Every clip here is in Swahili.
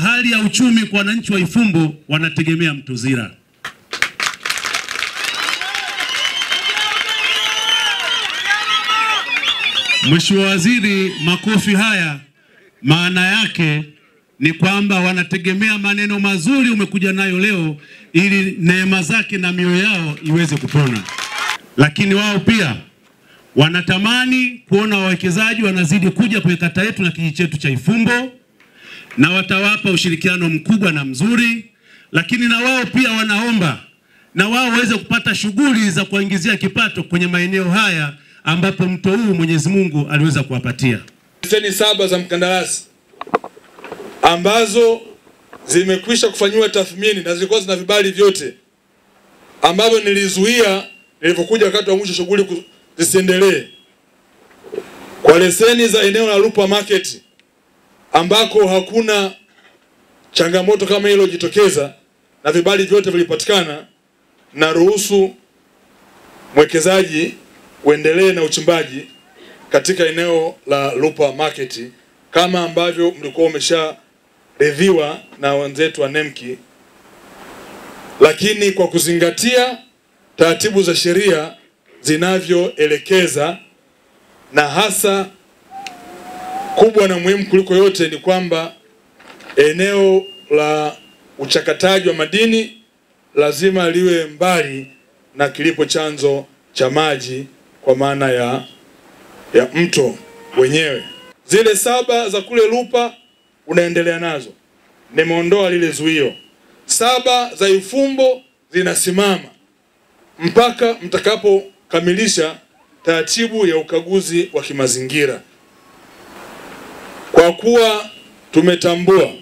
hali ya uchumi kwa wananchi wa Ifumbo wanategemea mto Zira. Mheshimiwa Waziri, makofi haya maana yake ni kwamba wanategemea maneno mazuri umekuja nayo leo ili neema zake na mioyo yao iweze kupona. Lakini wao pia wanatamani kuona wawekezaji wanazidi kuja kwenye kata yetu na kijiji chetu cha Ifumbo, na watawapa ushirikiano mkubwa na mzuri. Lakini na wao pia wanaomba na wao waweze kupata shughuli za kuingizia kipato kwenye maeneo haya ambapo mto huu Mwenyezi Mungu aliweza kuwapatia. Leseni 7 za mkandarasi ambazo zimekwisha kufanywa tathmini na zilikuwa zina vibali vyote ambavyo nilizuia nilipokuja wakati wa mwisho shughuli zisiendelee. Kwa leseni za eneo la Lupa Market ambako hakuna changamoto kama hilo jitokeza na vibali vyote vilipatikana, na ruhusu mwekezaji uendelee na uchimbaji katika eneo la Lupa Market kama ambavyo mlikuwa umesharidhiwa na wenzetu wa NEMKI, lakini kwa kuzingatia taratibu za sheria zinavyoelekeza, na hasa kubwa na muhimu kuliko yote ni kwamba eneo la uchakataji wa madini lazima liwe mbali na kilipo chanzo cha maji kwa maana ya mto wenyewe. Zile 7 za kule Lupa unaendelea nazo, nimeondoa lile zuio. 7 za Ifumbo zinasimama mpaka mtakapokamilisha taratibu ya ukaguzi wa kimazingira. Kwa kuwa tumetambua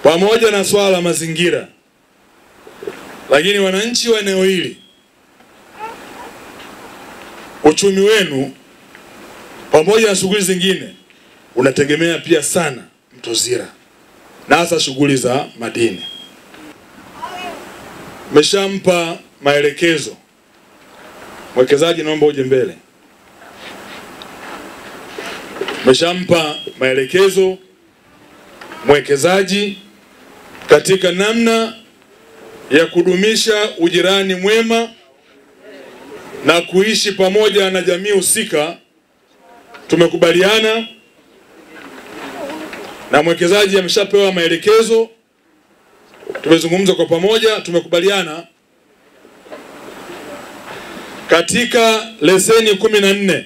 pamoja na swala la mazingira, lakini wananchi wa eneo hili, uchumi wenu pamoja na shughuli zingine unategemea pia sana mto Zira na hasa shughuli za madini. Meshampa maelekezo mwekezaji, naomba uje mbele. Meshampa maelekezo mwekezaji katika namna ya kudumisha ujirani mwema na kuishi pamoja na jamii husika. Tumekubaliana na mwekezaji ameshapewa maelekezo, tumezungumza kwa pamoja, tumekubaliana katika leseni 14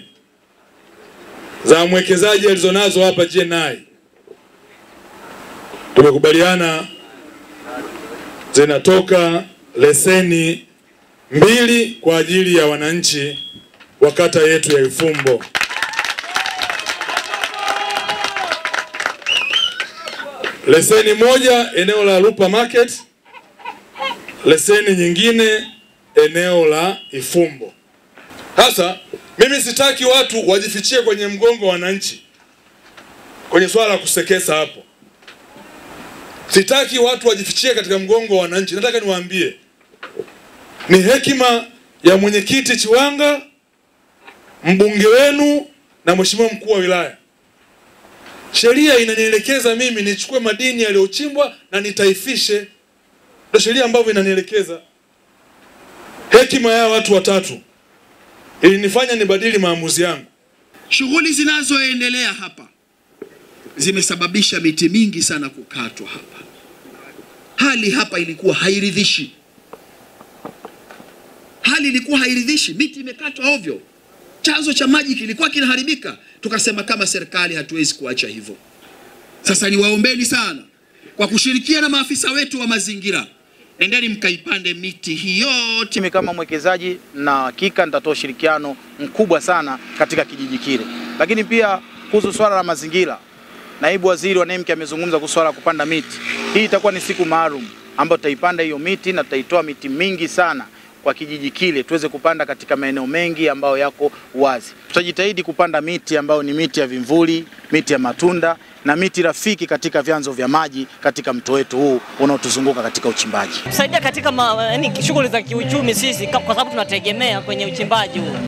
za mwekezaji alizonazo hapa GNI, tumekubaliana zinatoka leseni 2 kwa ajili ya wananchi wa kata yetu ya Ifumbo. Leseni 1 eneo la Lupa Market, leseni nyingine eneo la Ifumbo. Sasa mimi sitaki watu wajifichie kwenye mgongo wa wananchi kwenye swala la kusekesa hapo. Sitaki watu wajifichie katika mgongo wa wananchi. Nataka niwaambie ni hekima ya mwenyekiti Chiwanga, mbunge wenu na mheshimiwa mkuu wa wilaya. Sheria inanielekeza mimi nichukue madini yaliyochimbwa na nitaifishe. Ndio sheria ambavyo inanielekeza. Hekima ya watu watatu ilinifanya nibadili maamuzi yangu. Shughuli zinazoendelea hapa zimesababisha miti mingi sana kukatwa hapa. Hali hapa ilikuwa hairidhishi. Hali ilikuwa hairidhishi, miti imekatwa ovyo. Chanzo cha maji kilikuwa kinaharibika. Tukasema kama serikali hatuwezi kuacha hivyo. Sasa niwaombeni sana kwa kushirikiana na maafisa wetu wa mazingira, endeni mkaipande miti hiyo. Mimi kama mwekezaji na hakika nitatoa ushirikiano mkubwa sana katika kijiji kile. Lakini pia kuhusu swala la mazingira, naibu waziri wa NEMKI amezungumza kuhusu swala kupanda miti. Hii itakuwa ni siku maalum ambayo tutaipanda hiyo miti na tutaitoa miti mingi sana kwa kijiji kile tuweze kupanda katika maeneo mengi ambayo yako wazi. Tutajitahidi kupanda miti ambayo ni miti ya vimvuli, miti ya matunda na miti rafiki katika vyanzo vya maji katika mto wetu huu unaotuzunguka katika uchimbaji. Tusaidia katika shughuli za kiuchumi sisi kwa sababu tunategemea kwenye uchimbaji huu.